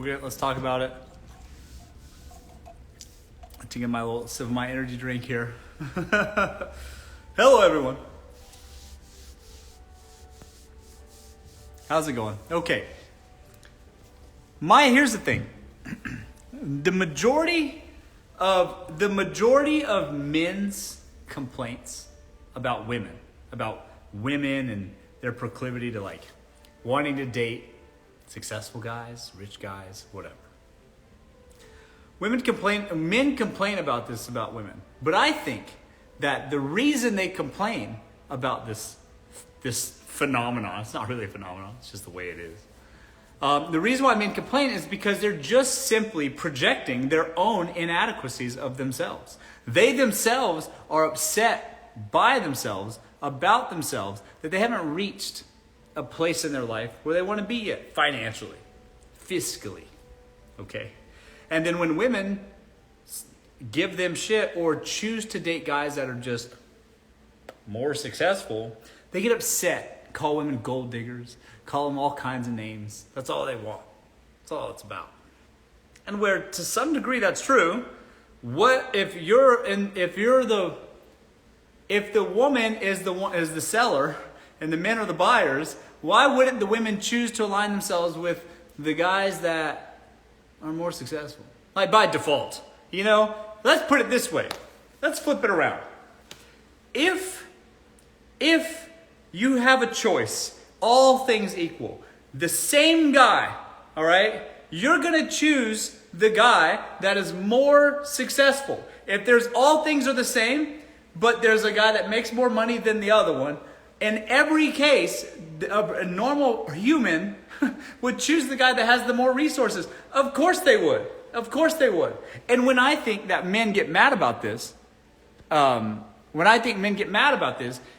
Let's talk about it. To get my little sip of my energy drink here. Hello, everyone. How's it going? Okay. Here's the thing. The majority of men's complaints about women and their proclivity to like wanting to date successful guys, rich guys, whatever. Men complain about this about women. But I think that the reason they complain about this phenomenon, it's not really a phenomenon, it's just the way it is. The reason why men complain is because they're just simply projecting their own inadequacies of themselves. They themselves are upset by themselves, about themselves, that they haven't reached a place in their life where they want to be yet, financially, fiscally, okay? And then when women give them shit or choose to date guys that are just more successful, they get upset, call women gold diggers, call them all kinds of names. That's all they want. That's all it's about. And where to some degree that's true, what if the woman is the seller and the men are the buyers, why wouldn't the women choose to align themselves with the guys that are more successful? Like by default, let's put it this way. Let's flip it around. If you have a choice, all things equal, the same guy, all right, you're going to choose the guy that is more successful. If there's all things are the same, but there's a guy that makes more money than the other one, in every case, a normal human would choose the guy that has the more resources. Of course they would. Of course they would. And when I think that men get mad about this,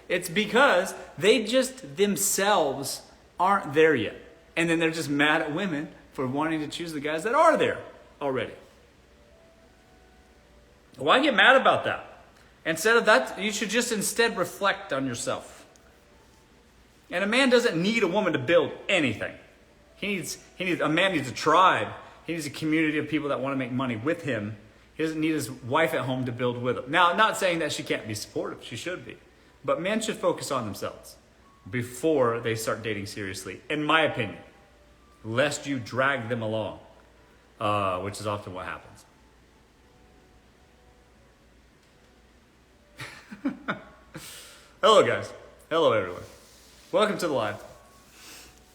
it's because they just themselves aren't there yet. And then they're just mad at women for wanting to choose the guys that are there already. Why get mad about that? Instead of that, you should just instead reflect on yourself. And a man doesn't need a woman to build anything. A man needs a tribe. He needs a community of people that want to make money with him. He doesn't need his wife at home to build with him. Now, I'm not saying that she can't be supportive. She should be. But men should focus on themselves before they start dating seriously, in my opinion, lest you drag them along, which is often what happens. Hello, guys. Hello, everyone. Welcome to the live.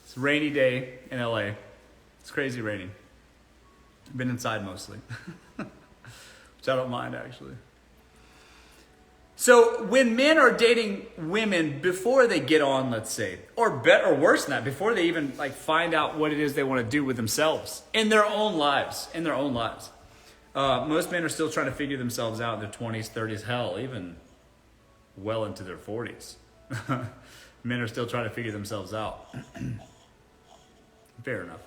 It's a rainy day in LA. It's crazy raining. I've been inside mostly, which I don't mind actually. So when men are dating women before they get on, let's say, or worse than that, before they even find out what it is they want to do with themselves in their own lives, most men are still trying to figure themselves out in their 20s, 30s, hell, even well into their 40s. Men are still trying to figure themselves out. Fair enough.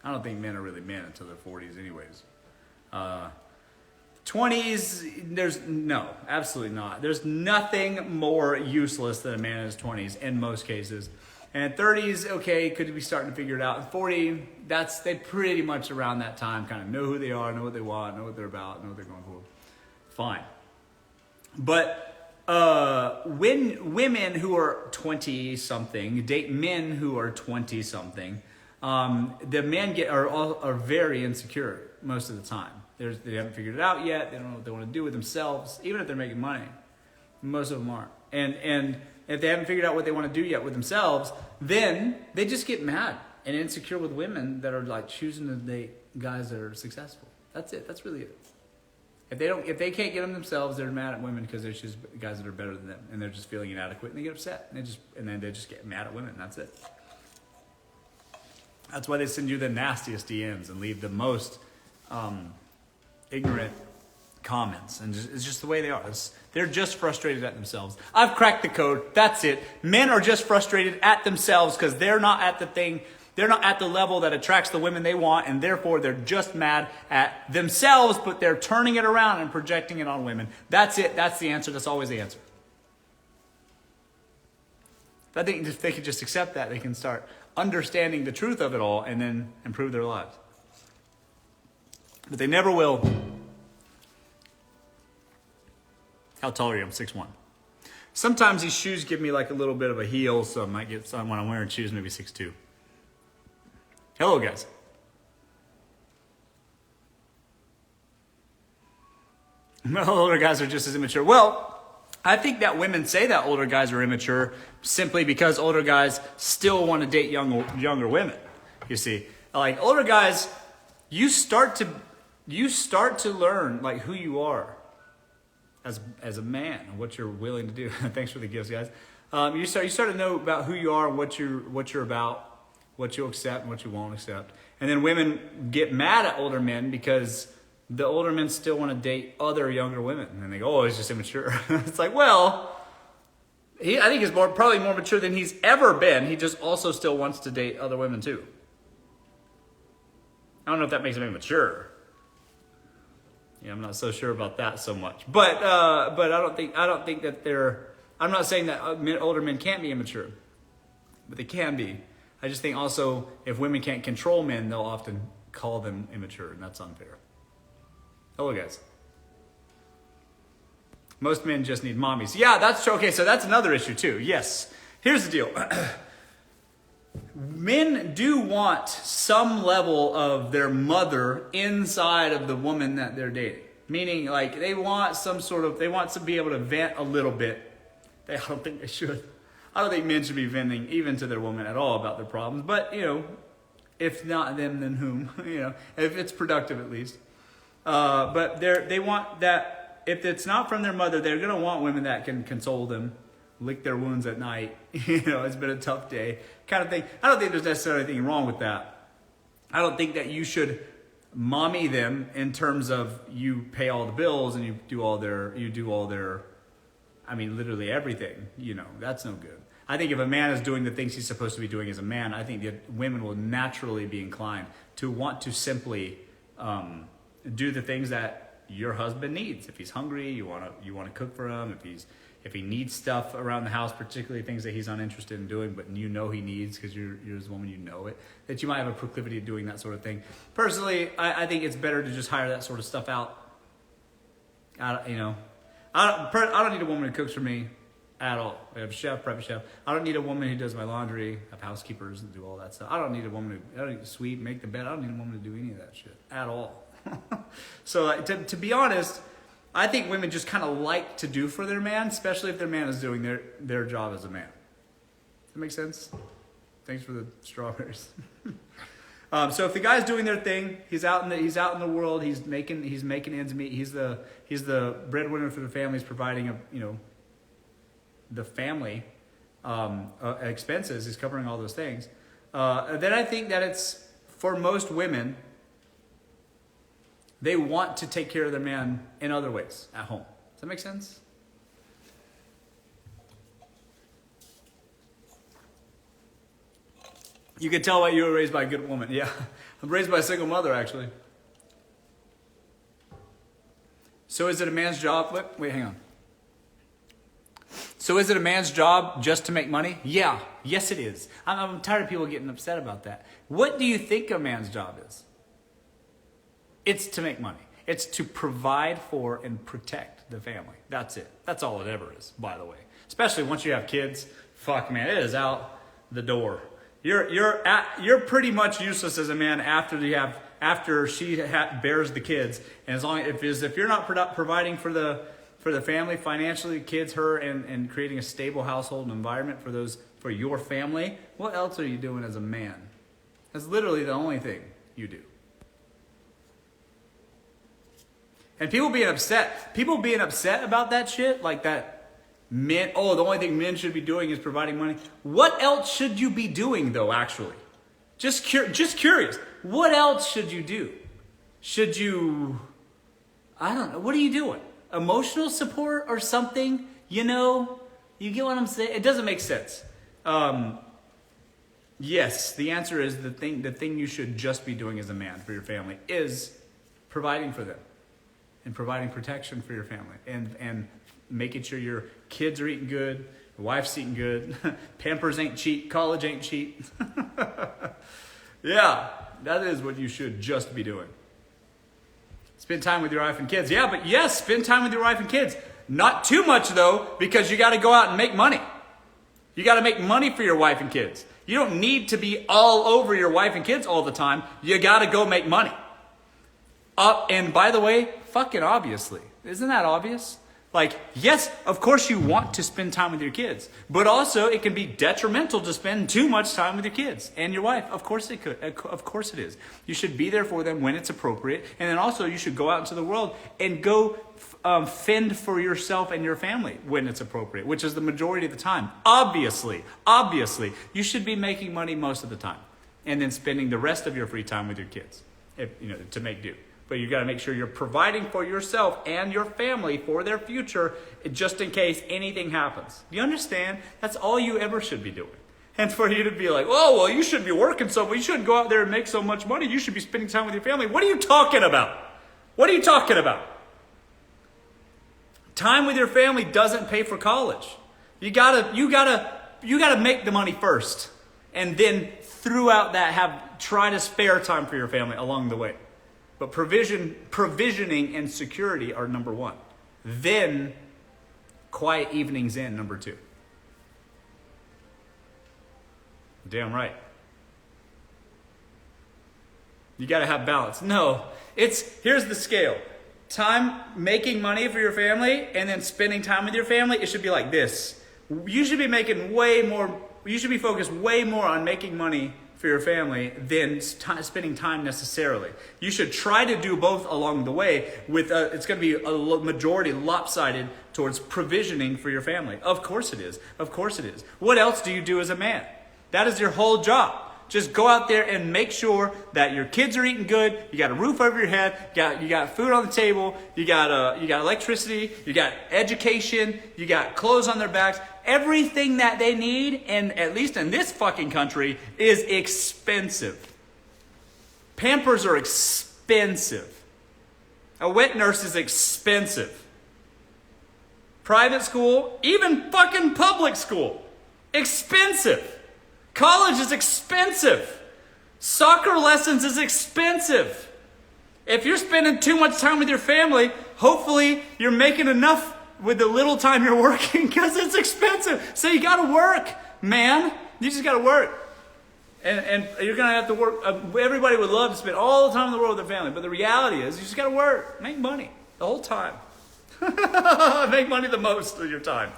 I don't think men are really men until their 40s anyways. 20s, no, absolutely not. There's nothing more useless than a man in his 20s in most cases. And 30s, okay, could be starting to figure it out. And 40, they pretty much around that time kind of know who they are, know what they want, know what they're about, know what they're going for. Fine. But when women who are 20-something date men who are 20-something, the men are very insecure most of the time. They haven't figured it out yet. They don't know what they want to do with themselves, even if they're making money. Most of them aren't. And if they haven't figured out what they want to do yet with themselves, then they just get mad and insecure with women that are choosing to date guys that are successful. That's it. That's really it. If they can't get them themselves, they're mad at women because they choose guys that are better than them, and they're just feeling inadequate, and they get upset, and then they just get mad at women. And that's it. That's why they send you the nastiest DMs and leave the most ignorant comments, and it's just the way they are. They're just frustrated at themselves. I've cracked the code. That's it. Men are just frustrated at themselves because they're not at the level that attracts the women they want, and therefore they're just mad at themselves, but they're turning it around and projecting it on women. That's it. That's the answer. That's always the answer. I think if they could just accept that, they can start understanding the truth of it all and then improve their lives. But they never will. How tall are you? I'm 6'1". Sometimes these shoes give me like a little bit of a heel, so I might get some when I'm wearing shoes, maybe 6'2". Hello, guys. Older guys are just as immature. Well, I think that women say that older guys are immature simply because older guys still want to date younger women. You see, like older guys, you start to learn like who you are as a man and what you're willing to do. Thanks for the gifts, guys. You start to know about who you are, what you're about, what you'll accept and what you won't accept. And then women get mad at older men because the older men still want to date other younger women. And they go, oh, he's just immature. It's like, well, I think he's probably more mature than he's ever been. He just also still wants to date other women too. I don't know if that makes him immature. Yeah, I'm not so sure about that so much. But I don't think that they're. I'm not saying that older men can't be immature, but they can be. I just think also if women can't control men, they'll often call them immature, and that's unfair. Hello, guys. Most men just need mommies. Yeah, that's true. Okay, so that's another issue too. Yes. Here's the deal. Men do want some level of their mother inside of the woman that they're dating. Meaning, like, they want to be able to vent a little bit. I don't think they should. I don't think men should be venting even to their woman at all about their problems. But, if not them, then whom? If it's productive at least. But they want that, if it's not from their mother, they're going to want women that can console them, lick their wounds at night. It's been a tough day kind of thing. I don't think there's necessarily anything wrong with that. I don't think that you should mommy them in terms of you pay all the bills and you do all their, literally everything, that's no good. I think if a man is doing the things he's supposed to be doing as a man, I think that women will naturally be inclined to want to simply do the things that your husband needs. If he's hungry, you want to cook for him. If he needs stuff around the house, particularly things that he's uninterested in doing, but he needs because you're his woman, that you might have a proclivity of doing that sort of thing. Personally, I think it's better to just hire that sort of stuff out. I don't need a woman who cooks for me at all. I have a chef, private chef. I don't need a woman who does my laundry. I have housekeepers and do all that stuff. I don't need a woman I don't need to sweep, make the bed. I don't need a woman to do any of that shit at all. So to be honest, I think women just kind of like to do for their man, especially if their man is doing their job as a man. Does that make sense? Thanks for the strawberries. So if the guy's doing their thing, he's out in the world, he's making ends meet. He's the breadwinner for the family. He's providing the family expenses. He's covering all those things. Then I think that it's for most women. They want to take care of their man in other ways at home. Does that make sense? You can tell why you were raised by a good woman. Yeah, I'm raised by a single mother, actually. So is it a man's job? Wait, hang on. So is it a man's job just to make money? Yeah, yes it is. I'm tired of people getting upset about that. What do you think a man's job is? It's to make money. It's to provide for and protect the family. That's it. That's all it ever is, by the way. Especially once you have kids. Fuck, man, it is out the door. You're pretty much useless as a man after she bears the kids. And if you're not providing for the family financially, kids, her, and creating a stable household and environment for your family, what else are you doing as a man? That's literally the only thing you do. And people being upset about that shit, like that the only thing men should be doing is providing money. What else should you be doing though, actually? Just curious. What else should you do? I don't know, what are you doing? Emotional support or something? You get what I'm saying? It doesn't make sense. Yes, the answer is the thing you should just be doing as a man for your family is providing for them. And providing protection for your family and making sure your kids are eating good, your wife's eating good, Pampers ain't cheap, college ain't cheap. Yeah, that is what you should just be doing. Spend time with your wife and kids. Yeah, but yes, spend time with your wife and kids. Not too much though, because you got to go out and make money. You got to make money for your wife and kids. You don't need to be all over your wife and kids all the time. You got to go make money. And by the way, fucking obviously. Isn't that obvious? Like, yes, of course you want to spend time with your kids, but also it can be detrimental to spend too much time with your kids and your wife. Of course it could. Of course it is. You should be there for them when it's appropriate. And then also you should go out into the world and go fend for yourself and your family when it's appropriate, which is the majority of the time. Obviously, you should be making money most of the time and then spending the rest of your free time with your kids, to make do. But you got to make sure you're providing for yourself and your family for their future, just in case anything happens. Do you understand? That's all you ever should be doing. And for you to be like, oh, well, you shouldn't be working so much. You shouldn't go out there and make so much money. You should be spending time with your family. What are you talking about? What are you talking about? Time with your family doesn't pay for college. You gotta make the money first, and then throughout that try to spare time for your family along the way. But provisioning and security are number one. Then quiet evenings in, number two. Damn right. You got to have balance. No, here's the scale. Time making money for your family and then spending time with your family, it should be like this. You should be making way more, you should be focused way more on making money for your family than spending time necessarily. You should try to do both along the way. It's going to be a majority lopsided towards provisioning for your family. Of course it is. Of course it is. What else do you do as a man? That is your whole job. Just go out there and make sure that your kids are eating good. You got a roof over your head. You got food on the table. You got electricity. You got education. You got clothes on their backs. Everything that they need, and at least in this fucking country, is expensive. Pampers are expensive. A wet nurse is expensive. Private school, even fucking public school, expensive. College is expensive. Soccer lessons is expensive. If you're spending too much time with your family, hopefully you're making enough with the little time you're working, because it's expensive. So you got to work, man. You just got to work. And you're going to have to work. Everybody would love to spend all the time in the world with their family. But the reality is you just got to work. Make money the whole time. Make money the most of your time.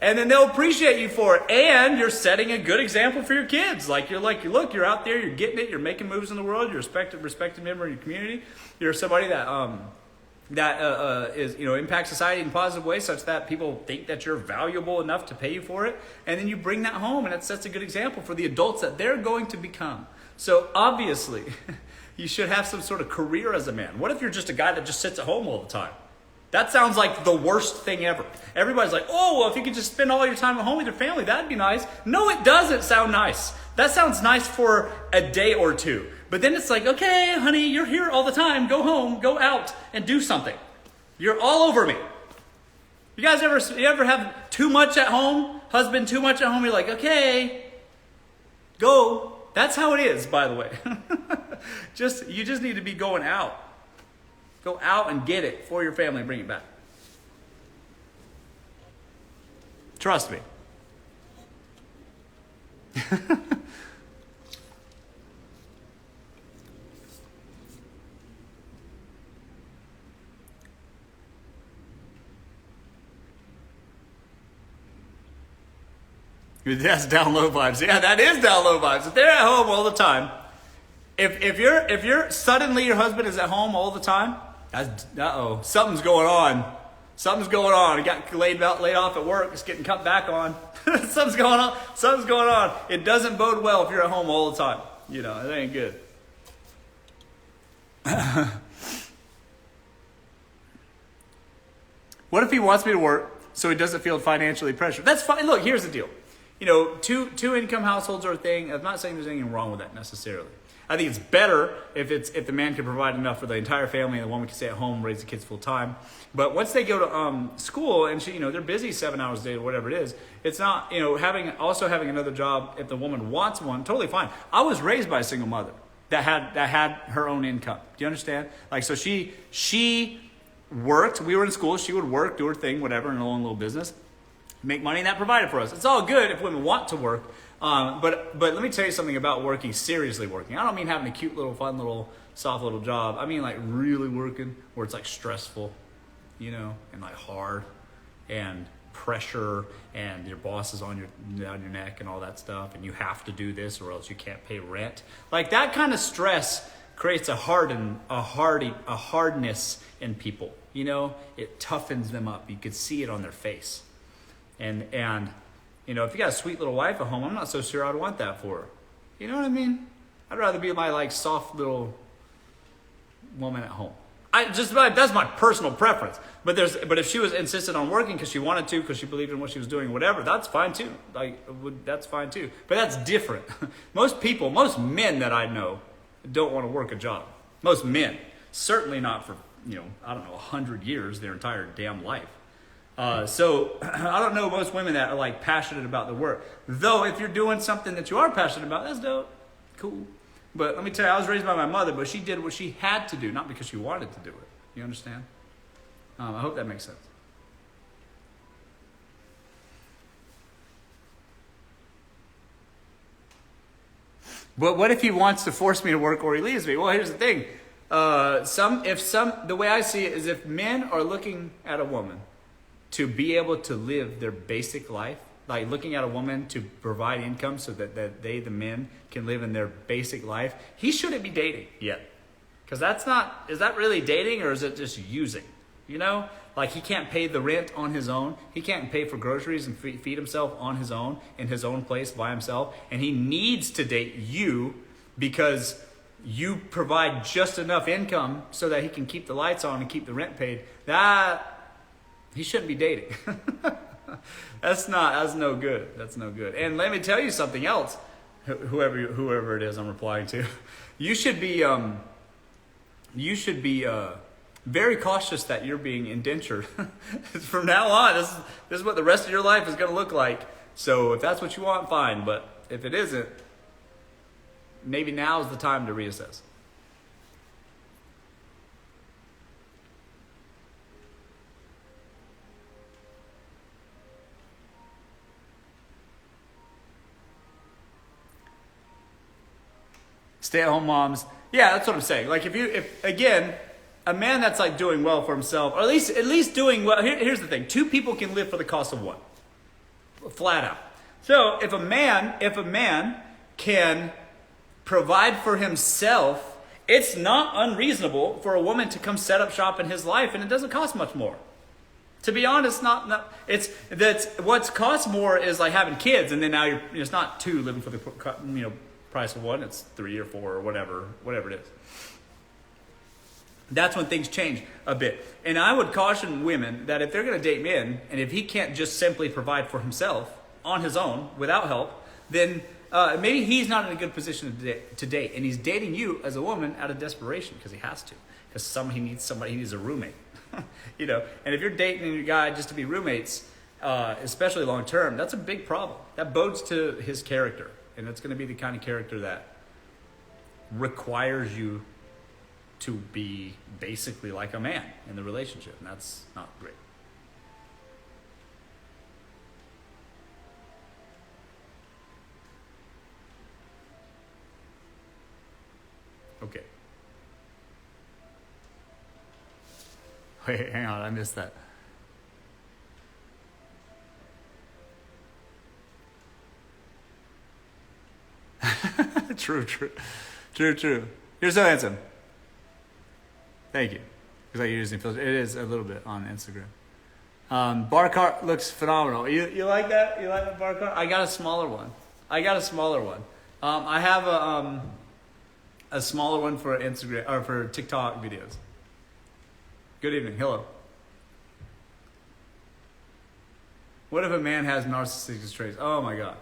And then they'll appreciate you for it. And you're setting a good example for your kids. Look, you're out there, you're getting it, you're making moves in the world, you're a respected member of your community. You're somebody that impacts society in a positive way, such that people think that you're valuable enough to pay you for it. And then you bring that home, and it sets a good example for the adults that they're going to become. So obviously, you should have some sort of career as a man. What if you're just a guy that just sits at home all the time? That sounds like the worst thing ever. Everybody's like, oh, well, if you could just spend all your time at home with your family, that'd be nice. No, it doesn't sound nice. That sounds nice for a day or two. But then it's like, okay, honey, you're here all the time. Go home, go out, and do something. You're all over me. You guys ever have too much at home? Husband too much at home? You're like, okay, go. That's how it is, by the way. You just need to be going out. Go out and get it for your family and bring it back. Trust me. That's down low vibes. Yeah, that is down low vibes. If they're at home all the time, if you're suddenly your husband is at home all the time, something's going on. Something's going on. He got laid off at work. It's getting cut back on. Something's going on. It doesn't bode well if you're at home all the time. It ain't good. What if he wants me to work so he doesn't feel financially pressured? That's fine. Look, here's the deal. Two income households are a thing. I'm not saying there's anything wrong with that necessarily. I think it's better if the man can provide enough for the entire family and the woman can stay at home, raise the kids full time. But once they go to school and they're busy 7 hours a day or whatever it is, it's not having another job if the woman wants one, totally fine. I was raised by a single mother. that had her own income. Do you understand? Like, so she worked. We were in school. She would work, do her thing, whatever, in her own little business, make money, and that provided for us. It's all good if women want to work. But let me tell you something about working, seriously working. I don't mean having a cute little, fun little, soft little job. I mean like really working where it's like stressful, and like hard and pressure, and your boss is on your neck and all that stuff, and you have to do this or else you can't pay rent. Like that kind of stress creates a hardness in people. It toughens them up. You could see it on their face. And if you got a sweet little wife at home, I'm not so sure I'd want that for her. You know what I mean? I'd rather be my like soft little woman at home. That's my personal preference. But if she was insistent on working because she wanted to, because she believed in what she was doing, whatever, that's fine too. That's fine too. But that's different. Most men that I know don't want to work a job. Most men, certainly not for 100 years, their entire damn life. So I don't know most women that are like passionate about the work. Though if you're doing something that you are passionate about, that's dope, cool. But let me tell you, I was raised by my mother, but she did what she had to do, not because she wanted to do it. You understand? I hope that makes sense. But what if he wants to force me to work or he leaves me? Well, here's the thing. The way I see it is if men are looking at a woman to be able to live their basic life, like looking at a woman to provide income so that they, the men, can live in their basic life, he shouldn't be dating yet. Because is that really dating or is it just using? Like he can't pay the rent on his own. He can't pay for groceries and feed himself on his own, in his own place by himself. And he needs to date you because you provide just enough income so that he can keep the lights on and keep the rent paid. He shouldn't be dating. That's no good. That's no good. And let me tell you something else. Whoever it is I'm replying to, you should be very cautious that you're being indentured. From now on, this is what the rest of your life is going to look like. So if that's what you want, fine. But if it isn't, maybe now's the time to reassess. Stay-at-home moms. Yeah, that's what I'm saying. Like if again, a man that's like doing well for himself, or at least doing well. Here's the thing: 2 people can live for the cost of 1, flat out. So if a man can provide for himself, it's not unreasonable for a woman to come set up shop in his life, and it doesn't cost much more. To be honest, that's what's costs more is like having kids, and then now it's not 2 living for the price of 1, it's 3 or 4 or whatever it is. That's when things change a bit. And I would caution women that if they're going to date men, and if he can't just simply provide for himself on his own without help, then maybe he's not in a good position to date. And he's dating you as a woman out of desperation because he has to. Because he needs a roommate. And if you're dating a guy just to be roommates, especially long term, that's a big problem. That bodes to his character. And it's going to be the kind of character that requires you to be basically like a man in the relationship. And that's not great. Okay. Wait, hang on. I missed that. True. You're so handsome. Thank you. Because I using filter. It is a little bit on Instagram. Bar cart looks phenomenal. You like that? You like the bar cart? I got a smaller one. I have a smaller one for Instagram or for TikTok videos. Good evening. Hello. What if a man has narcissistic traits? Oh my God.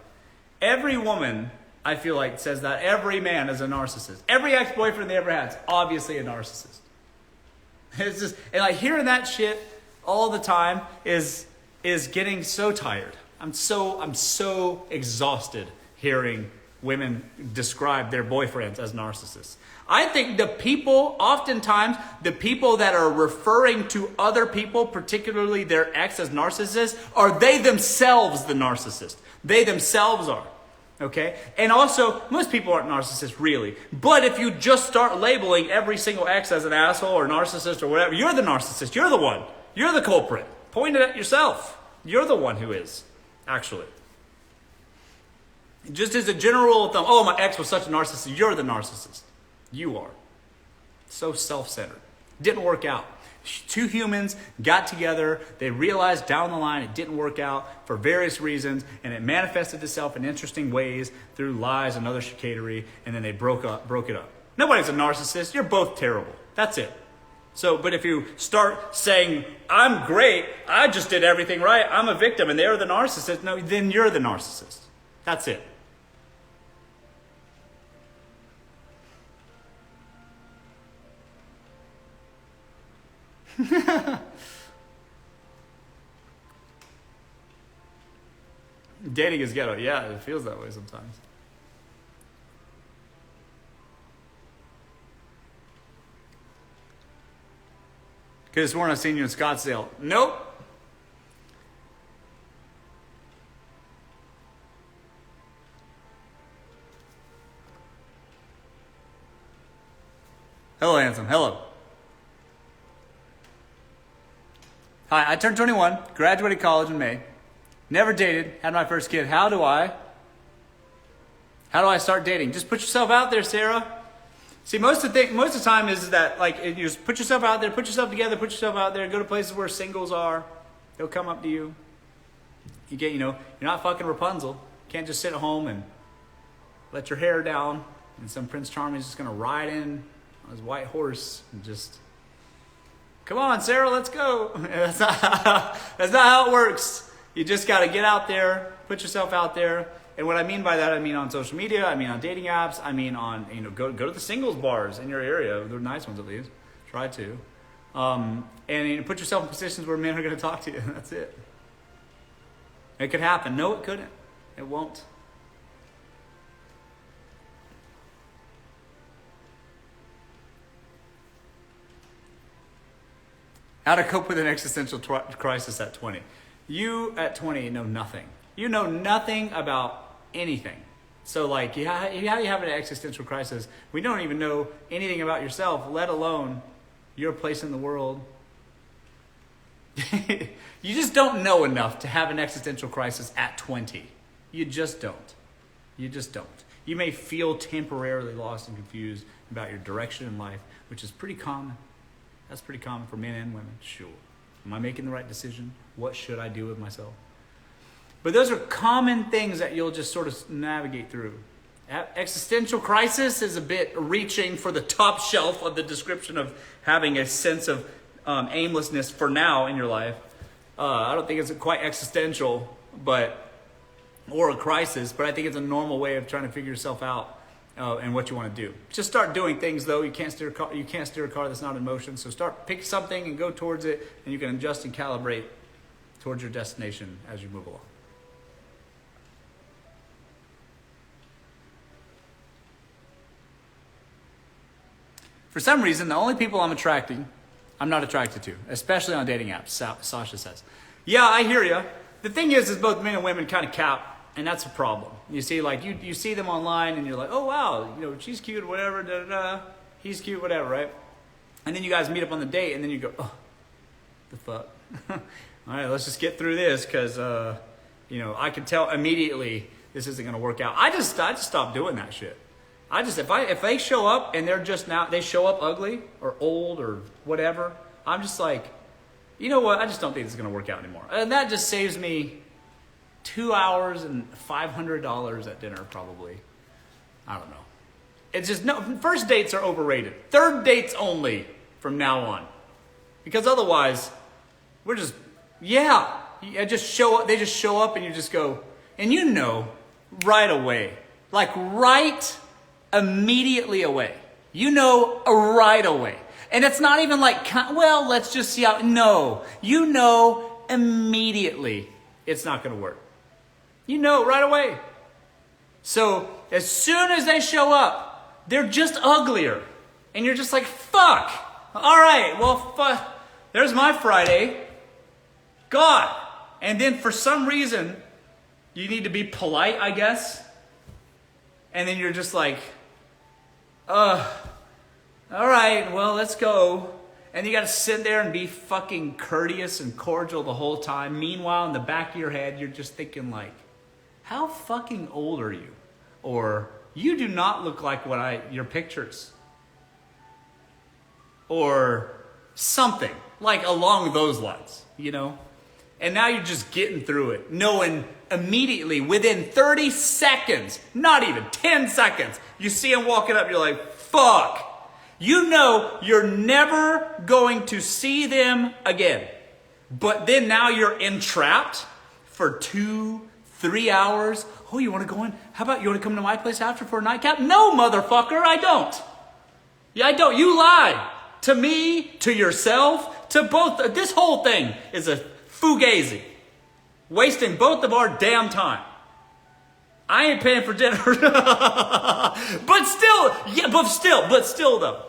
Every woman, I feel like, says that every man is a narcissist. Every ex-boyfriend they ever had is obviously a narcissist. It's just, and like hearing that shit all the time is getting so tired. I'm so exhausted hearing women describe their boyfriends as narcissists. I think oftentimes, the people that are referring to other people, particularly their ex, as narcissists, are they themselves the narcissist. They themselves are. Okay? And also, most people aren't narcissists really. But if you just start labeling every single ex as an asshole or narcissist or whatever, you're the narcissist. You're the one. You're the culprit. Point it at yourself. You're the one who is, actually. Just as a general rule of thumb, oh, my ex was such a narcissist. You're the narcissist. You are. So self-centered. Didn't work out. Two humans got together. They realized down the line it didn't work out for various reasons, and it manifested itself in interesting ways through lies and other chicanery, and then they broke it up. Nobody's a narcissist. You're both terrible. That's it. So, but if you start saying, I'm great, I just did everything right, I'm a victim, and they're the narcissist, no, then you're the narcissist. That's it. Dating is ghetto. Yeah, it feels that way sometimes. Could have sworn I've seen you in Scottsdale. Nope. Hello, handsome. Hello. Hi, I turned 21, graduated college in May. Never dated, had my first kid. How do I start dating? Just put yourself out there, Sarah. See, most of the time is that, like, you just put yourself out there, put yourself together, put yourself out there, go to places where singles are. They'll come up to you. You're not fucking Rapunzel. You can't just sit at home and let your hair down and some Prince Charming is just gonna ride in on his white horse and just, come on, Sarah, let's go. That's not how it works. You just got to get out there, put yourself out there. And what I mean by that, I mean on social media, I mean on dating apps, I mean on, go to the singles bars in your area. They're nice ones at least. Try to. And put yourself in positions where men are going to talk to you. That's it. It could happen. No, it couldn't. It won't. How to cope with an existential crisis at 20. You at 20 know nothing. You know nothing about anything. So like, how you have an existential crisis? We don't even know anything about yourself, let alone your place in the world. You just don't know enough to have an existential crisis at 20. You just don't. You just don't. You may feel temporarily lost and confused about your direction in life, which is pretty common. That's pretty common for men and women. Sure. Am I making the right decision? What should I do with myself? But those are common things that you'll just sort of navigate through. Existential crisis is a bit reaching for the top shelf of the description of having a sense of aimlessness for now in your life. I don't think it's quite existential, or a crisis, but I think it's a normal way of trying to figure yourself out and what you want to do. Just start doing things, though. You can't steer a car that's not in motion. So pick something and go towards it, and you can adjust and calibrate towards your destination as you move along. For some reason, the only people I'm not attracted to, especially on dating apps, Sasha says. Yeah, I hear you. The thing is both men and women kind of cap, and that's a problem. You see, like, you see them online, and you're like, oh, wow, she's cute, whatever, da-da-da. He's cute, whatever, right? And then you guys meet up on the date, and then you go, oh, the fuck? All right, let's just get through this, because, I can tell immediately this isn't going to work out. I just stopped doing that shit. If they show up and they show up ugly or old or whatever, I'm just like, you know what? I just don't think this is going to work out anymore. And that just saves me 2 hours and $500 at dinner probably. I don't know. It's just, no, first dates are overrated. Third dates only from now on. Because otherwise, we're just, they just show up and you just go, and right away, like right immediately away. Right away. And it's not even like, well, let's just see how. No. immediately it's not going to work. Right away. So as soon as they show up, they're just uglier. And you're just like, fuck. All right, well, fuck. There's my Friday. God. And then for some reason, you need to be polite, I guess. And then you're just like, all right, well, let's go. And you got to sit there and be fucking courteous and cordial the whole time. Meanwhile, in the back of your head, you're just thinking like, how fucking old are you? Or you do not look like your pictures. Or something like along those lines, you know? And now you're just getting through it, knowing immediately within 30 seconds, not even 10 seconds, you see him walking up, you're like, fuck. You know you're never going to see them again. But then now you're entrapped for 2-3 hours. Oh, you want to go in? How about you want to come to my place after for a nightcap? No, motherfucker, I don't. Yeah, I don't. You lied. To me, to yourself, to both. This whole thing is a fugazi. Wasting both of our damn time. I ain't paying for dinner. But still though.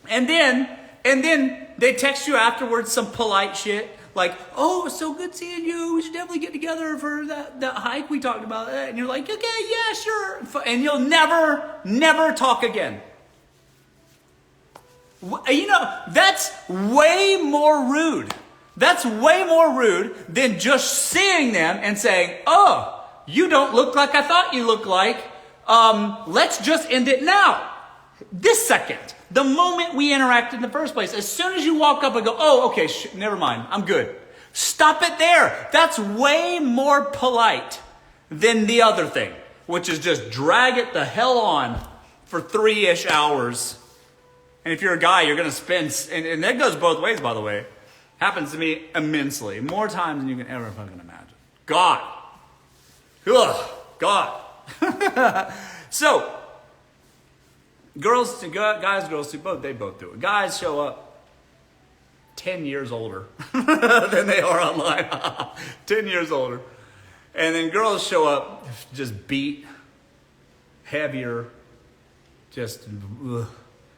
And then they text you afterwards some polite shit. Like, oh, it's so good seeing you. We should definitely get together for that hike we talked about. And you're like, okay, yeah, sure. And you'll never talk again. You know, that's way more rude. That's way more rude than just seeing them and saying, oh, you don't look like I thought you looked like. Let's just end it now. This second. The moment we interacted in the first place. As soon as you walk up and go, oh, okay, never mind. I'm good. Stop it there. That's way more polite than the other thing, which is just drag it the hell on for 3-ish hours. And if you're a guy, you're going to spend, and that goes both ways, by the way. Happens to me immensely. More times than you can ever fucking imagine. God. Ugh. God. So, guys, girls, they both do it. Guys show up 10 years older than they are online. 10 years older. And then girls show up just beat, heavier, just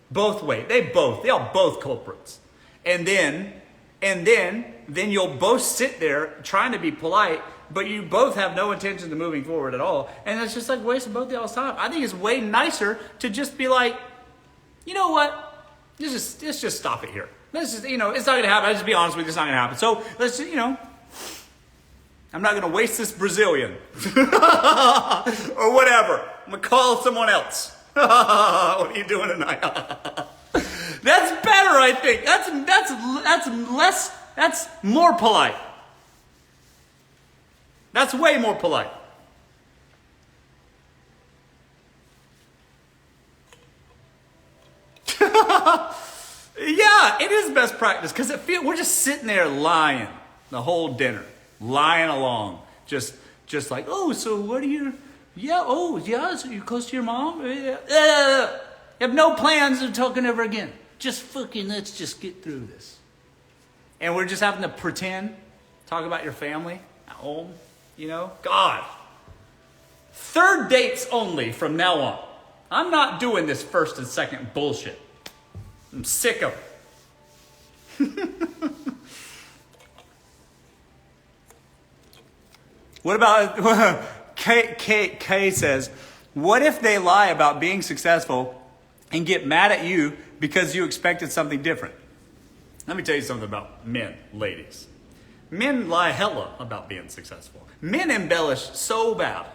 both ways. They are both culprits. And then you'll both sit there trying to be polite, but you both have no intention of moving forward at all. And it's just like wasting both y'all's time. I think it's way nicer to just be like, you know what? Let's just stop it here. Let's just, it's not going to happen. I'll just be honest with you, it's not going to happen. So let's just, I'm not going to waste this Brazilian or whatever. I'm going to call someone else. What are you doing tonight? That's better, I think. That's more polite. That's way more polite. Yeah, it is best practice because we're just sitting there lying the whole dinner, lying along, just like, oh, so what are you? Yeah, oh, yeah, so you're close to your mom? You have no plans of talking ever again. Just fucking, let's just get through this. And we're just having to pretend, talk about your family at home, God. 3rd dates only from now on. I'm not doing this 1st and 2nd bullshit. I'm sick of it. What about, Kay says, what if they lie about being successful and get mad at you because you expected something different? Let me tell you something about men, ladies. Men lie hella about being successful. Men embellish so bad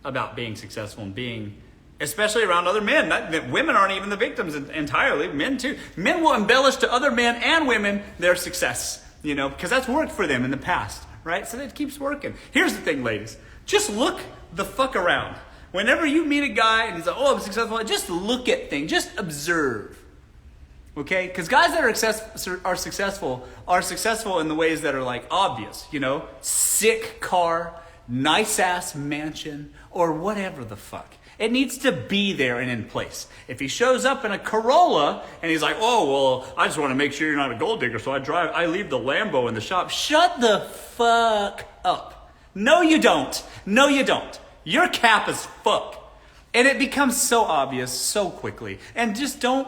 about being successful and being, especially around other men. Women aren't even the victims entirely. Men too. Men will embellish to other men and women their success, because that's worked for them in the past, right? So that keeps working. Here's the thing, ladies. Just look the fuck around. Whenever you meet a guy and he's like, oh, I'm successful, just look at things. Just observe. Okay? Because guys that are successful in the ways that are like obvious, sick car, nice ass mansion, or whatever the fuck. It needs to be there and in place. If he shows up in a Corolla and he's like, oh, well, I just want to make sure you're not a gold digger, so I leave the Lambo in the shop. Shut the fuck up. No, you don't. No, you don't. You're cap as fuck. And it becomes so obvious so quickly. And just don't,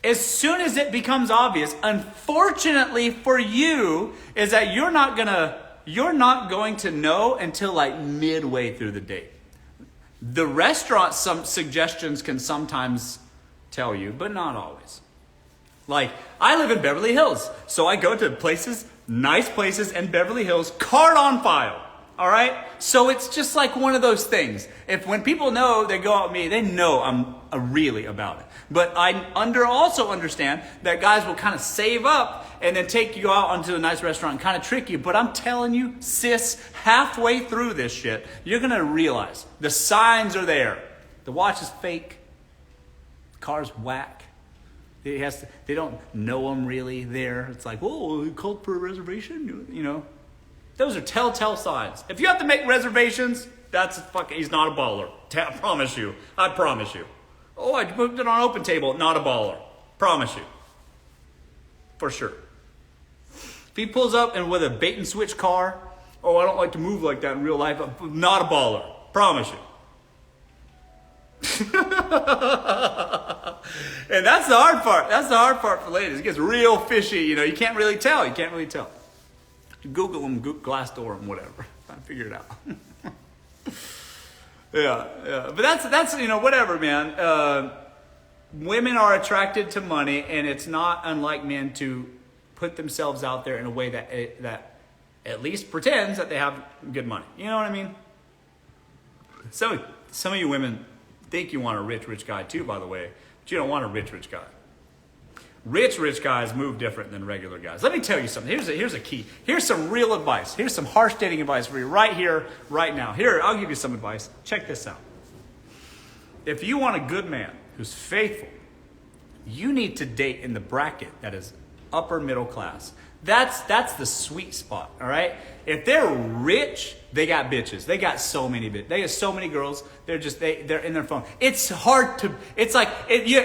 as soon as it becomes obvious, unfortunately for you, is that you're not going to know until like midway through the date. The restaurant, some suggestions can sometimes tell you, but not always. Like, I live in Beverly Hills, so I go to places, nice places in Beverly Hills, card on file. All right? So it's just like one of those things. When people know they go out with me, they know I'm really about it. But I also understand that guys will kind of save up and then take you out onto a nice restaurant and kind of trick you. But I'm telling you, sis, halfway through this shit, you're going to realize the signs are there. The watch is fake. The car's whack. They don't know him really there. It's like, oh, you called for a reservation? You know. Those are telltale signs. If you have to make reservations, he's not a baller. I promise you. Oh, I booked it on open table, not a baller. Promise you. For sure. If he pulls up and with a bait and switch car, oh, I don't like to move like that in real life, not a baller. Promise you. And that's the hard part. That's the hard part for ladies. It gets real fishy. You can't really tell. Google them, Glassdoor them, whatever. Figure it out. Yeah. But that's whatever, man. Women are attracted to money, and it's not unlike men to put themselves out there in a way that at least pretends that they have good money. You know what I mean? Some of you women think you want a rich guy too, by the way, but you don't want a rich guy. Rich guys move different than regular guys. Let me tell you something. Here's a key. Here's some real advice. Here's some harsh dating advice for you right here, right now. Here, I'll give you some advice. Check this out. If you want a good man who's faithful, you need to date in the bracket that is upper middle class. That's the sweet spot, all right? If they're rich, they got bitches. They got so many bitches. They got so many girls. They're in their phone. It's hard to, it's like,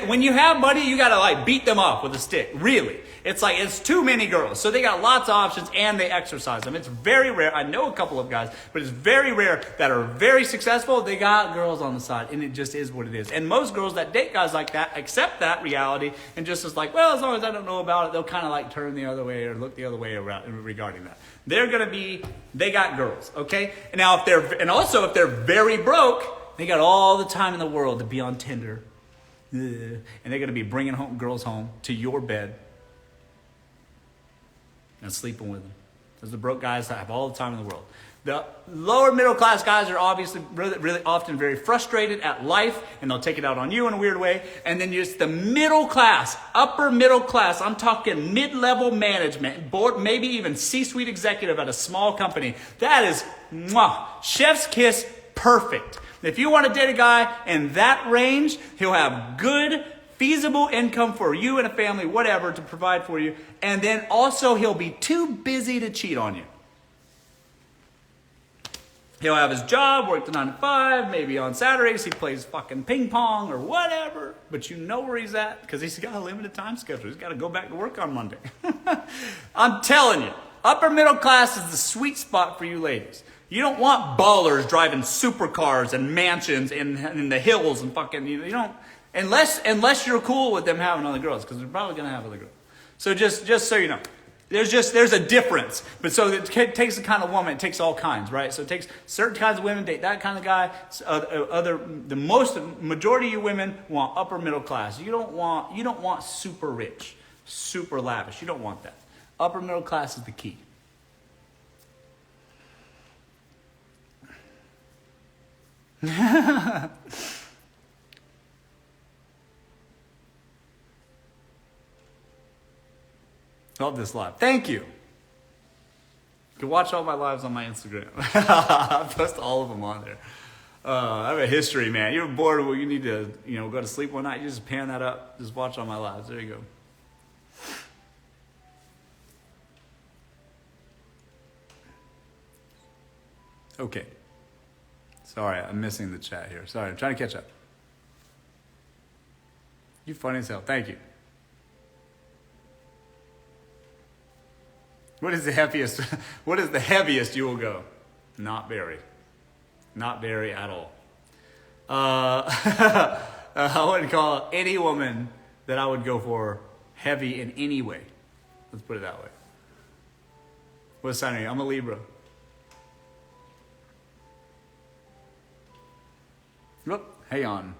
when you have money, you gotta like beat them off with a stick. Really. It's like, it's too many girls. So they got lots of options and they exercise them. It's very rare. I know a couple of guys, but it's very rare that are very successful. They got girls on the side, and it just is what it is. And most girls that date guys like that accept that reality and just is like, well, as long as I don't know about it, they'll kind of like turn the other way or look the other way around regarding that. They got girls, okay? And now if they're very broke, they got all the time in the world to be on Tinder. And they're going to be bringing girls home to your bed and sleeping with them. Those are the broke guys that have all the time in the world. The lower middle class guys are obviously really often very frustrated at life, and they'll take it out on you in a weird way. And then just the middle class, upper middle class, I'm talking mid-level management, board, maybe even C-suite executive at a small company. That is, chef's kiss, perfect. If you want to date a guy in that range, he'll have good, feasible income for you and a family, whatever, to provide for you. And then also he'll be too busy to cheat on you. He'll have his job, work the 9 to 5, maybe on Saturdays he plays fucking ping pong or whatever. But you know where he's at because he's got a limited time schedule. He's got to go back to work on Monday. I'm telling you, upper middle class is the sweet spot for you ladies. You don't want ballers driving supercars and mansions in the hills and fucking, you don't, unless you're cool with them having other girls, because they're probably going to have other girls. So just so you know. There's a difference. But so it takes the kind of woman, it takes all kinds, right? So it takes certain kinds of women, date that kind of guy. The majority of you women want upper middle class. You don't want super rich, super lavish. You don't want that. Upper middle class is the key. Love this live. Thank you. You can watch all my lives on my Instagram. I post all of them on there. I have a history, man. You're bored where you need to, go to sleep one night. You just pan that up. Just watch all my lives. There you go. Okay. Sorry, I'm missing the chat here. Sorry, I'm trying to catch up. You funny as hell. Thank you. What is the heaviest you will go? Not very. Not very at all. I wouldn't call any woman that I would go for heavy in any way. Let's put it that way. What sign are you? I'm a Libra. Whoop, hang on.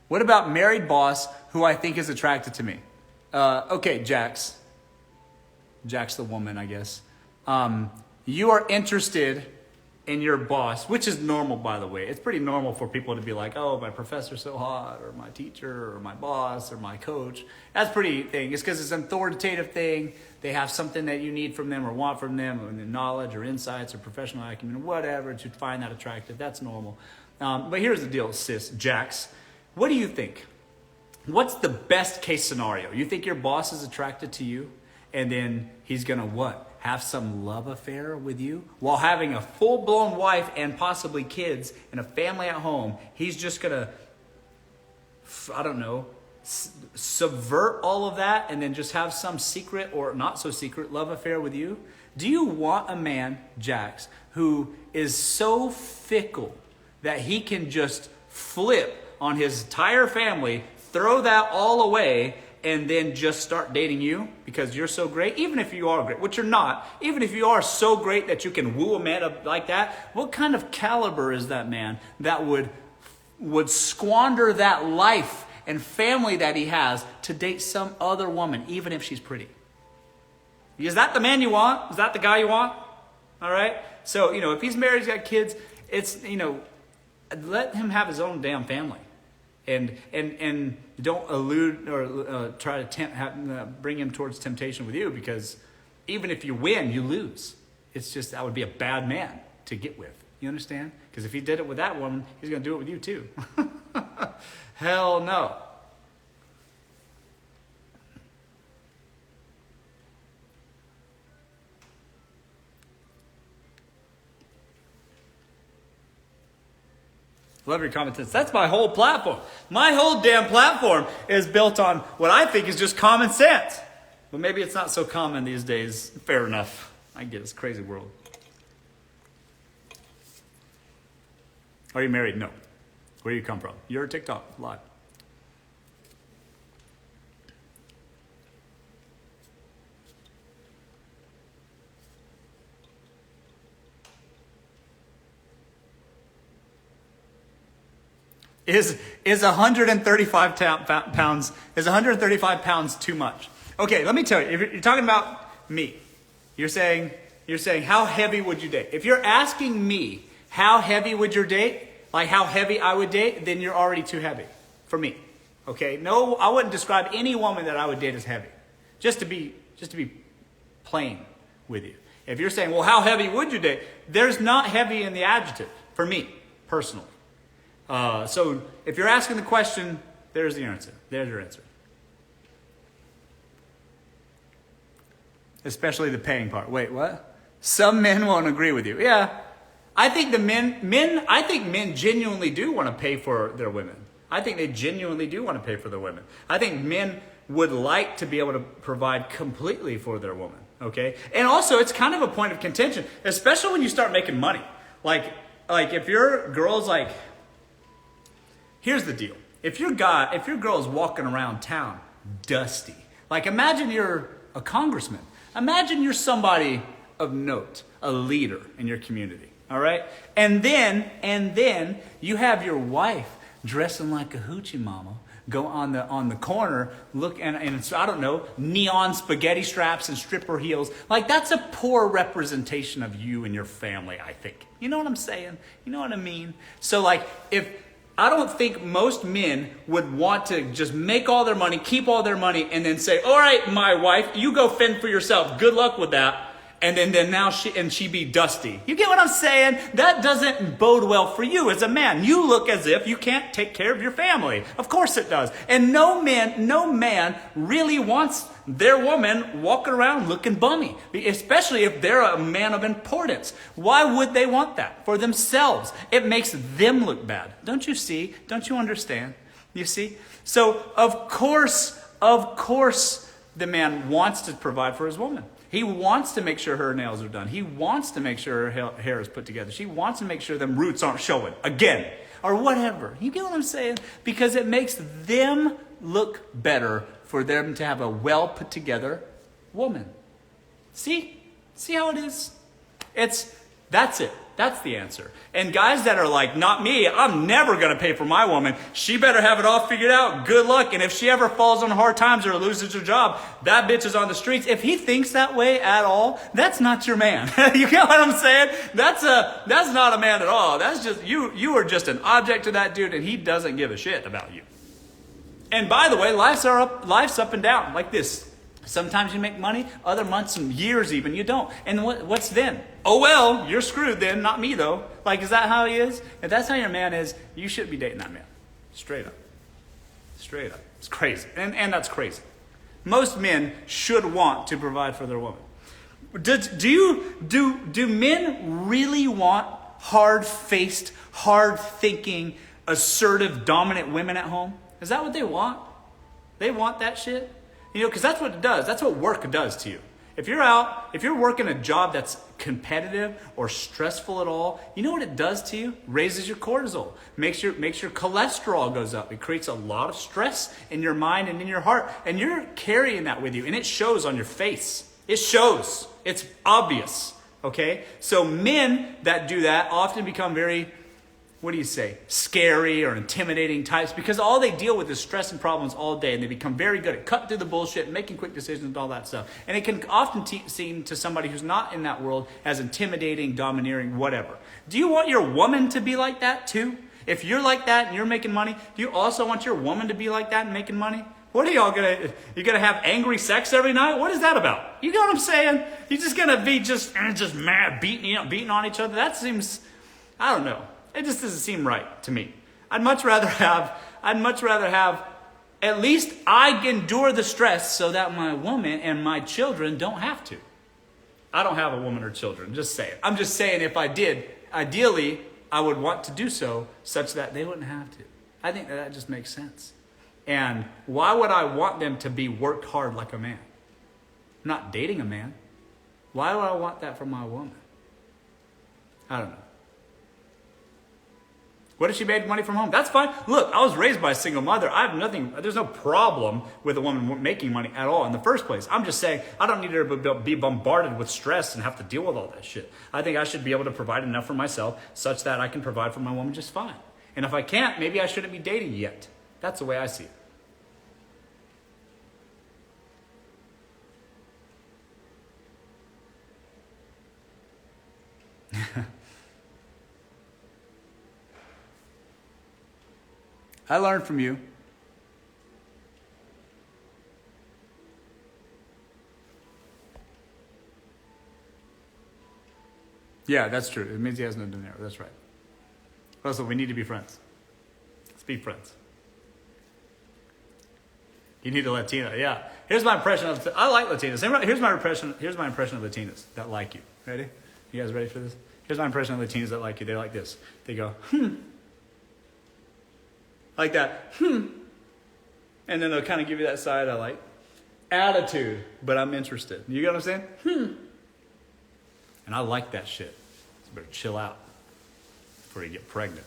What about married boss who I think is attracted to me? Okay, Jax. Jax the woman, I guess. You are interested in your boss, which is normal, by the way. It's pretty normal for people to be like, oh, my professor's so hot, or my teacher, or my boss, or my coach. That's pretty thing. It's because it's an authoritative thing. They have something that you need from them or want from them, or knowledge or insights or professional acumen, whatever, to find that attractive. That's normal. But here's the deal, sis, Jax. What do you think? What's the best case scenario? You think your boss is attracted to you, and then he's going to what? Have some love affair with you while having a full-blown wife and possibly kids and a family at home? He's just going to, I don't know, subvert all of that and then just have some secret or not so secret love affair with you? Do you want a man, Jax, who is so fickle that he can just flip on his entire family, throw that all away, and then just start dating you because you're so great? Even if you are great, which you're not, even if you are so great that you can woo a man up like that, what kind of caliber is that man that would squander that life and family that he has to date some other woman, even if she's pretty? Is that the man you want? Is that the guy you want? All right? So, if he's married, he's got kids, it's, let him have his own damn family. And don't allude or try to bring him towards temptation with you, because even if you win, you lose. It's just, that would be a bad man to get with. You understand? Because if he did it with that woman, he's going to do it with you too. Hell no. Love your common sense. That's my whole platform. My whole damn platform is built on what I think is just common sense. But maybe it's not so common these days. Fair enough. I get it's a crazy world. Are you married? No. Where do you come from? You're a TikTok live. Is 135 pounds too much? Okay, let me tell you. If you're talking about me, you're saying how heavy would you date? If you're asking me how heavy would you date, like how heavy I would date, then you're already too heavy for me. Okay? No, I wouldn't describe any woman that I would date as heavy. Just to be plain with you. If you're saying, well, how heavy would you date? There's not heavy in the adjective for me personally. So if you're asking the question, there's the answer. There's your answer. Especially the paying part. Wait, what? Some men won't agree with you. Yeah. I think men genuinely do want to pay for their women. I think they genuinely do want to pay for their women. I think men would like to be able to provide completely for their woman. Okay? And also, it's kind of a point of contention, especially when you start making money. Like if your girl's like, here's the deal. If your girl is walking around town dusty, like imagine you're a congressman. Imagine you're somebody of note, a leader in your community. All right? And then you have your wife dressing like a hoochie mama go on the corner, look and it's, I don't know, neon spaghetti straps and stripper heels. Like that's a poor representation of you and your family, I think. You know what I'm saying? You know what I mean? So like I don't think most men would want to just make all their money, keep all their money, and then say, all right, my wife, you go fend for yourself. Good luck with that. And then now she be dusty. You get what I'm saying? That doesn't bode well for you as a man. You look as if you can't take care of your family. Of course it does. And no man really wants their woman walking around looking bummy, especially if they're a man of importance. Why would they want that? For themselves. It makes them look bad. Don't you see? Don't you understand? You see? So, of course, the man wants to provide for his woman. He wants to make sure her nails are done. He wants to make sure her hair is put together. She wants to make sure them roots aren't showing again or whatever. You get what I'm saying? Because it makes them look better for them to have a well put together woman. See how it is? That's it. That's the answer. And guys that are like, not me, I'm never going to pay for my woman. She better have it all figured out. Good luck. And if she ever falls on hard times or loses her job, that bitch is on the streets. If he thinks that way at all, that's not your man. You get what I'm saying? That's not a man at all. That's just, you are just an object to that dude, and he doesn't give a shit about you. And by the way, life's up and down like this. Sometimes you make money, other months and years even you don't. And what's then? Oh well, you're screwed then, not me though. Like, is that how he is? If that's how your man is, you shouldn't be dating that man. Straight up. Straight up. It's crazy. And that's crazy. Most men should want to provide for their woman. Do men really want hard-faced, hard-thinking, assertive, dominant women at home? Is that what they want? They want that shit? You know, because that's what it does. That's what work does to you. If you're working a job that's competitive or stressful at all, you know what it does to you? Raises your cortisol, makes your cholesterol goes up. It creates a lot of stress in your mind and in your heart, and you're carrying that with you, and it shows on your face. It shows. It's obvious. Okay? So men that do that often become very, scary or intimidating types, because all they deal with is stress and problems all day, and they become very good at cutting through the bullshit and making quick decisions and all that stuff. And it can often seem to somebody who's not in that world as intimidating, domineering, whatever. Do you want your woman to be like that too? If you're like that and you're making money, do you also want your woman to be like that and making money? What are y'all you gonna have angry sex every night? What is that about? You know what I'm saying? You're just gonna be just mad, beating on each other? That seems, I don't know. It just doesn't seem right to me. I'd much rather have, at least I endure the stress so that my woman and my children don't have to. I don't have a woman or children, just saying. I'm just saying if I did, ideally, I would want to do so such that they wouldn't have to. I think that just makes sense. And why would I want them to be worked hard like a man? I'm not dating a man. Why would I want that from my woman? I don't know. What if she made money from home? That's fine. Look, I was raised by a single mother. There's no problem with a woman making money at all in the first place. I'm just saying, I don't need her to be bombarded with stress and have to deal with all that shit. I think I should be able to provide enough for myself such that I can provide for my woman just fine. And if I can't, maybe I shouldn't be dating yet. That's the way I see it. I learned from you. Yeah, that's true. It means he has no dinero. That's right. Also, we need to be friends. Let's be friends. You need a Latina. Yeah. Here's my impression of. I like Latinas. Here's my impression. Here's my impression of Latinas that like you. Ready? You guys ready for this? Here's my impression of Latinas that like you. They're like this. They go, like that, and then they'll kind of give you that side of like attitude, but I'm interested. You get what I'm saying? And I like that shit. So you better chill out before you get pregnant.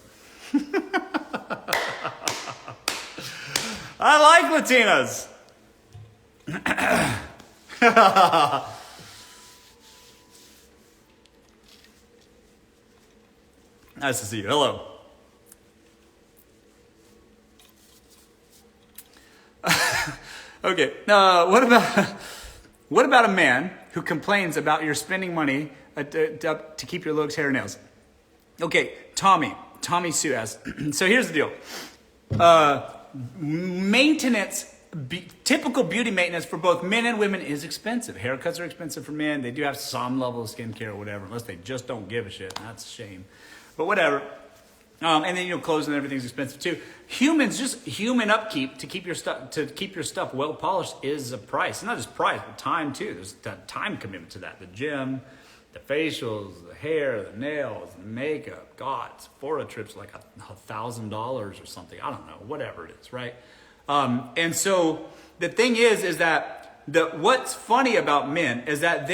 I like Latinas. Nice to see you. Hello. Okay. What about a man who complains about your spending money to keep your looks, hair, and nails? Okay, Tommy Sue asks. So here's the deal. Maintenance, typical beauty maintenance for both men and women is expensive. Haircuts are expensive for men. They do have some level of skincare or whatever, unless they just don't give a shit. That's a shame. But whatever. And then clothes and everything's expensive too. Human upkeep to keep your stuff well polished is a price. It's not just price, but time too. There's a time commitment to that. The gym, the facials, the hair, the nails, the makeup. God, Sephora trips like $1,000 or something. I don't know, whatever it is, right? And so the thing is that what's funny about men is that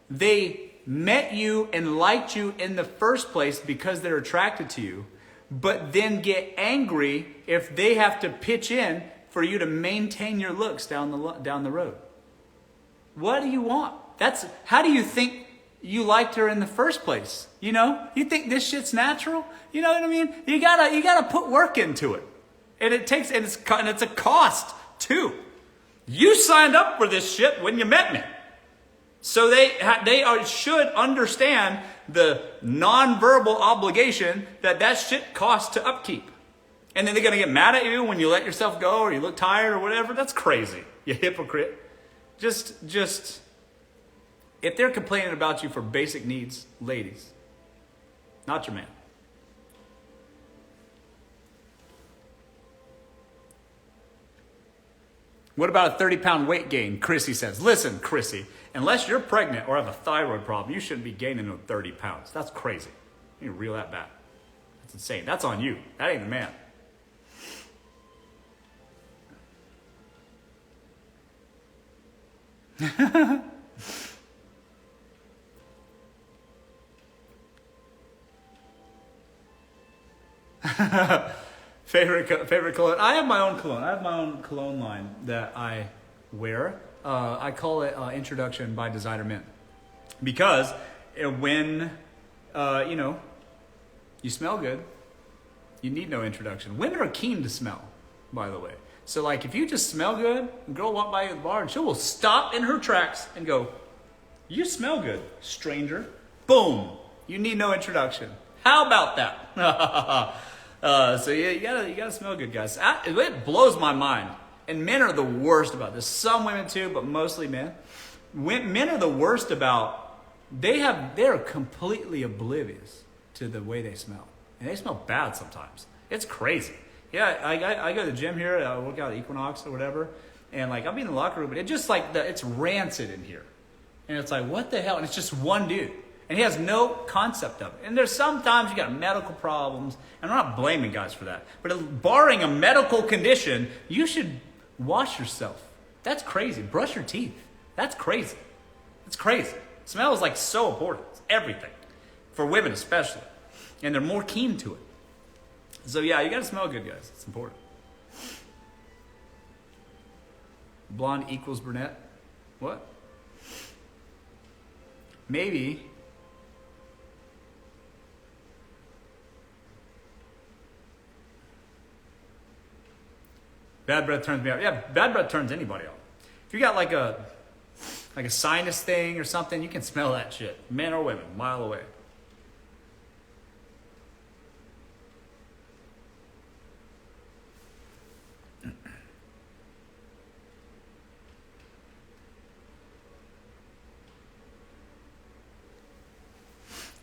they met you and liked you in the first place because they're attracted to you, but then get angry if they have to pitch in for you to maintain your looks down the road. What do you want? How do you think you liked her in the first place? You know, you think this shit's natural? You know what I mean? You gotta put work into it, and it's a cost too. You signed up for this shit when you met me, so they should understand the nonverbal obligation that shit costs to upkeep. And then they're gonna get mad at you when you let yourself go or you look tired or whatever. That's crazy, you hypocrite. Just if they're complaining about you for basic needs, ladies, not your man. What about a 30-pound weight gain? Chrissy says, listen, Chrissy, unless you're pregnant or have a thyroid problem, you shouldn't be gaining no 30 pounds. That's crazy. You can reel that back. That's insane. That's on you. That ain't the man. Favorite cologne. I have my own cologne. I have my own cologne line that I wear. I call it Introduction by Designer Men, because when you smell good, you need no introduction. Women are keen to smell, by the way. So like if you just smell good, a girl walk by you at the bar and she will stop in her tracks and go, "You smell good, stranger." Boom. You need no introduction. How about that? So yeah, you gotta smell good, guys. It blows my mind. And men are the worst about this. Some women too, but mostly men. Men are the worst about, they're completely oblivious to the way they smell. And they smell bad sometimes. It's crazy. Yeah, I go to the gym here, I work out at Equinox or whatever, and like I'll be in the locker room, but it just like it's rancid in here. And it's like, what the hell? And it's just one dude. And he has no concept of it. And there's sometimes you got medical problems, and I'm not blaming guys for that. But barring a medical condition, you should wash yourself. That's crazy. Brush your teeth. That's crazy. It's crazy. Smell is like so important. It's everything. For women especially. And they're more keen to it. So yeah, you gotta smell good, guys. It's important. Blonde equals brunette? What? Maybe. Bad breath turns me off. Yeah, bad breath turns anybody off. If you got like a sinus thing or something, you can smell that shit. Men or women, mile away.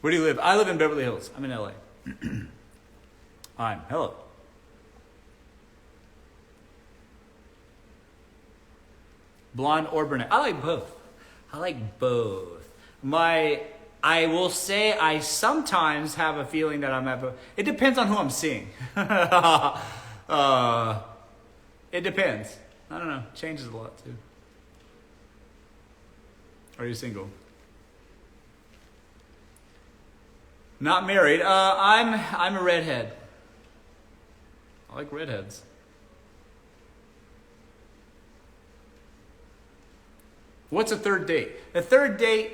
Where do you live? I live in Beverly Hills. I'm in LA. Hello. Blonde or brunette? I like both. I will say I sometimes have a feeling that it depends on who I'm seeing. It depends. I don't know. Changes a lot too. Are you single? Not married. I'm a redhead. I like redheads. What's a third date? A third date,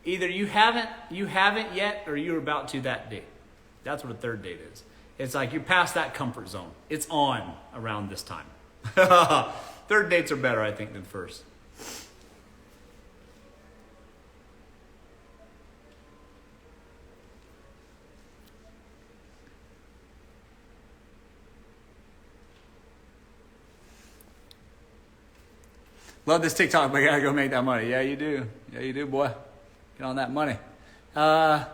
either you haven't yet, or you're about to that date. That's what a third date is. It's like you're past that comfort zone. It's on around this time. Third dates are better, I think, than first. Love this TikTok, but I gotta go make that money. Yeah, you do. Yeah, you do, boy. Get on that money. Hi,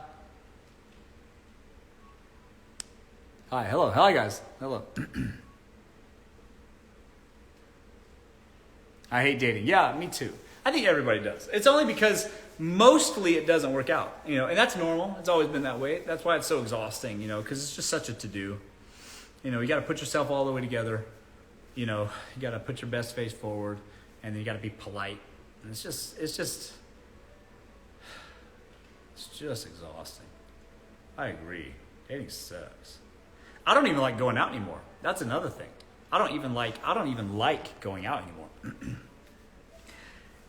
hello. Hi, guys. Hello. I hate dating. Yeah, me too. I think everybody does. It's only because mostly it doesn't work out, and that's normal. It's always been that way. That's why it's so exhausting, because it's just such a to-do. You got to put yourself all the way together. You got to put your best face forward. and then you got to be polite. And it's just exhausting. I agree. Dating sucks. I don't even like going out anymore. That's another thing. I don't even like going out anymore.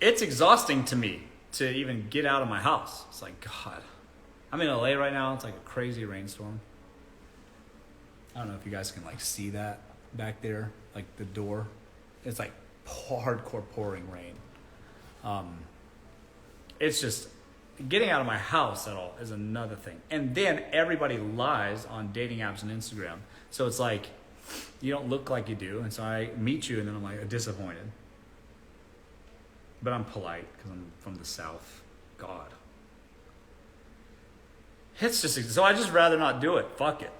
It's exhausting to me to even get out of my house. It's like, God. I'm in LA right now. It's like a crazy rainstorm. I don't know if you guys can like see that back there, like the door. It's like hardcore pouring rain. It's just getting out of my house at all is another thing. And then everybody lies on dating apps and Instagram. So it's like, you don't look like you do. And so I meet you and then I'm like disappointed. But I'm polite because I'm from the South. God. It's just, so I just rather not do it. Fuck it.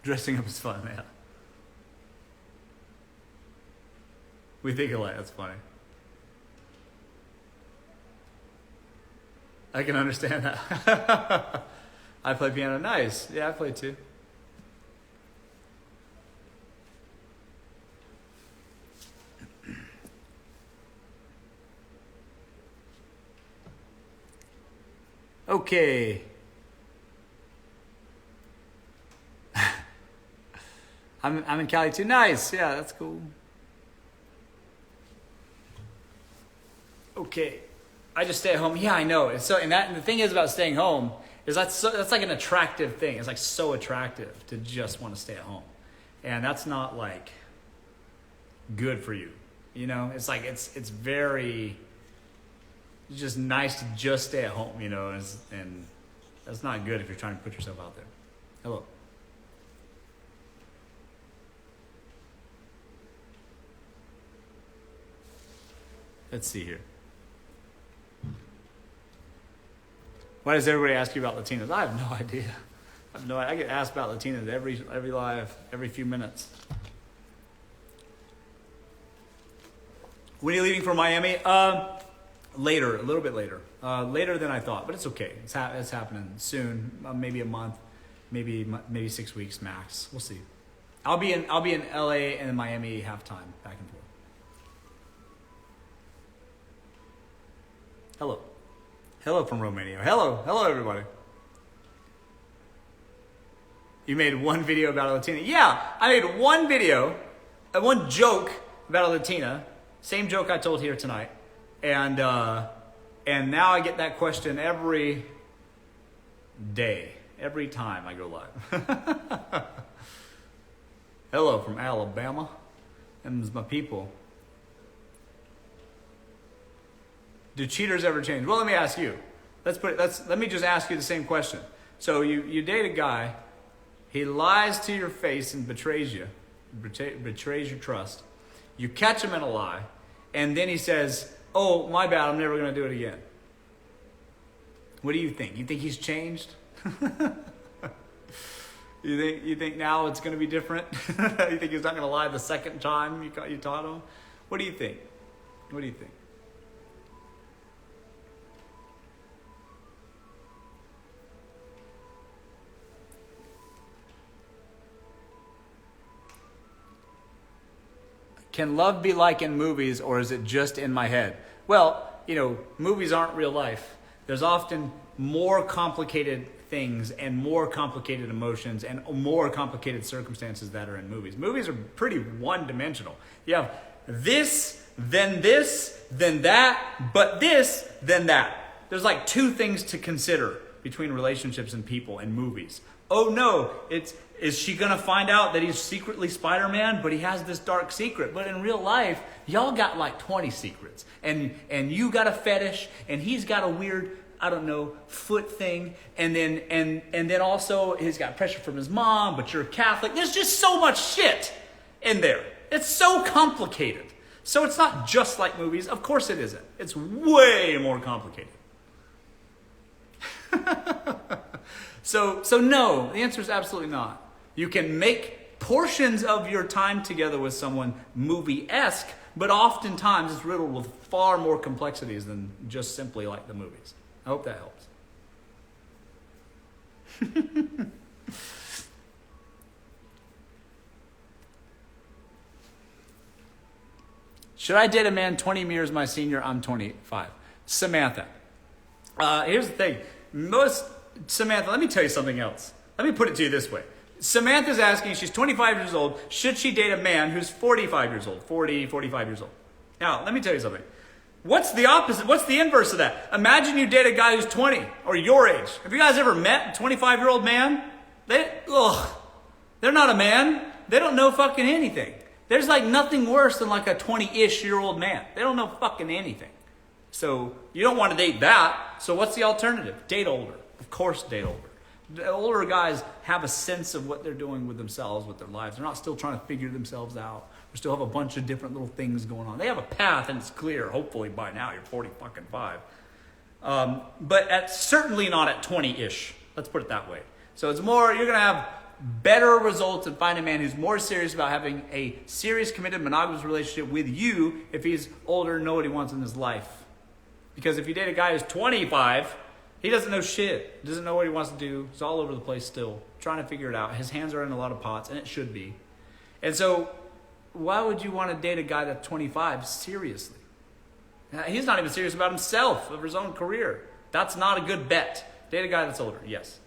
Dressing up is fun, yeah. We think alike, that's funny. I can understand that. I play piano, nice. Yeah, I play too. Okay. I'm in Cali too. Nice. Yeah, that's cool. Okay. I just stay at home. Yeah, I know. And the thing is about staying home is that's like an attractive thing. It's like so attractive to just want to stay at home. And that's not like good for you. You know, it's like it's very just nice to just stay at home, you know, and that's not good if you're trying to put yourself out there. Hello. Let's see here. Why does everybody ask you about Latinos? I have no idea. I get asked about Latinos every live, every few minutes. When are you leaving for Miami? Later, a little bit later. Later than I thought, but it's okay. It's happening soon. Maybe a month, maybe 6 weeks max. We'll see. I'll be in LA and in Miami halftime, back and forth. Hello from Romania. Hello everybody. You made one video about a Latina. Yeah, I made one video, one joke about a Latina. Same joke I told here tonight. And now I get that question every day, every time I go live. Hello from Alabama. Them's my people. Do cheaters ever change? Well, let me ask you. Let me just ask you the same question. So you date a guy, he lies to your face and betrays you, betrays your trust. You catch him in a lie, and then he says, "Oh, my bad, I'm never going to do it again." What do you think? You think he's changed? You think now it's going to be different? You think he's not going to lie the second time you taught him? What do you think? What do you think? Can love be like in movies, or is it just in my head? Well, movies aren't real life. There's often more complicated things and more complicated emotions and more complicated circumstances that are in movies. Movies are pretty one-dimensional. You have this, then that, but this, then that. There's like two things to consider between relationships and people in movies. Oh no, is she gonna find out that he's secretly Spider-Man, but he has this dark secret? But in real life, y'all got like 20 secrets. And you got a fetish, and he's got a weird, I don't know, foot thing, and then also he's got pressure from his mom, but you're Catholic. There's just so much shit in there. It's so complicated. So it's not just like movies. Of course it isn't. It's way more complicated. So no, the answer is absolutely not. You can make portions of your time together with someone movie-esque, but oftentimes it's riddled with far more complexities than just simply like the movies. I hope that helps. Should I date a man 20 years my senior? I'm 25. Samantha. Here's the thing. Samantha, let me tell you something else. Let me put it to you this way. Samantha's asking, she's 25 years old, should she date a man who's 45 years old? 45 years old. Now, let me tell you something. What's the opposite? What's the inverse of that? Imagine you date a guy who's 20 or your age. Have you guys ever met a 25-year-old man? They're not a man. They don't know fucking anything. There's like nothing worse than like a 20-ish-year-old man. They don't know fucking anything. So you don't want to date that. So what's the alternative? Date older. Of course, date older. The older guys have a sense of what they're doing with themselves, with their lives. They're not still trying to figure themselves out. They still have a bunch of different little things going on. They have a path and it's clear. Hopefully by now you're 40 fucking 5. But certainly not at 20-ish. Let's put it that way. So it's more, you're going to have better results and find a man who's more serious about having a serious, committed, monogamous relationship with you if he's older and know what he wants in his life. Because if you date a guy who's 25, he doesn't know shit, doesn't know what he wants to do. He's all over the place still, trying to figure it out. His hands are in a lot of pots, and it should be. And so why would you want to date a guy that's 25 seriously? He's not even serious about himself, of his own career. That's not a good bet. Date a guy that's older, yes.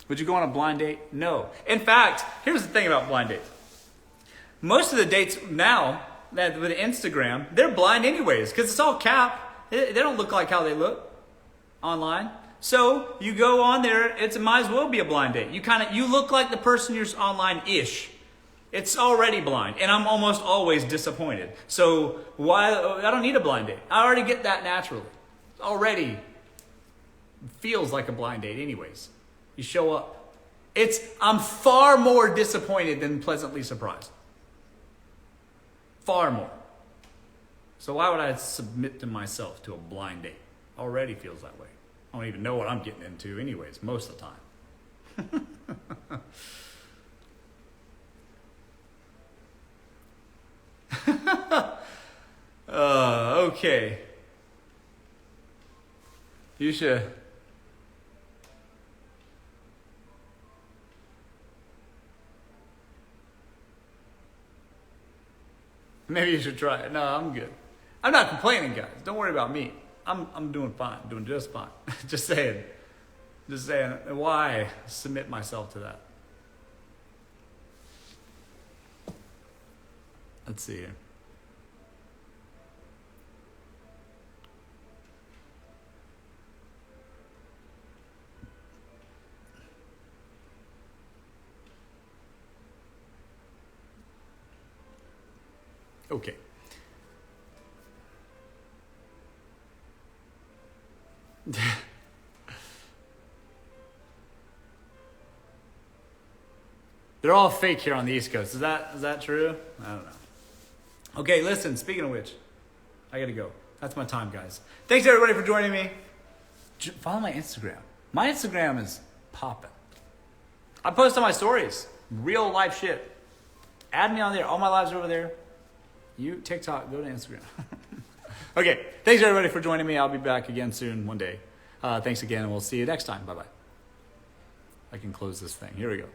Would you go on a blind date? No. In fact, here's the thing about blind dates. Most of the dates now that with Instagram, they're blind anyways because it's all cap. They don't look like how they look online. So you go on there, it might as well be a blind date. You look like the person you're online-ish. It's already blind, and I'm almost always disappointed. So I don't need a blind date. I already get that naturally. It already feels like a blind date anyways. You show up. I'm far more disappointed than pleasantly surprised. Far more. So why would I submit to myself to a blind date? Already feels that way. I don't even know what I'm getting into anyways, most of the time. Okay. You should. Maybe you should try it. No, I'm good. I'm not complaining, guys. Don't worry about me. I'm doing fine. Doing just fine. Just saying. Why submit myself to that? Let's see here. Okay. They're all fake here on the East Coast. Is that true? I don't know. Okay, listen, speaking of which, I gotta go. That's my time, guys. Thanks everybody for joining me. Follow my Instagram. My Instagram is popping. I post on my stories. Real life shit. Add me on there. All my lives are over there. You, TikTok, go to Instagram. Okay, thanks everybody for joining me. I'll be back again soon, one day. Thanks again, and we'll see you next time. Bye-bye. I can close this thing. Here we go.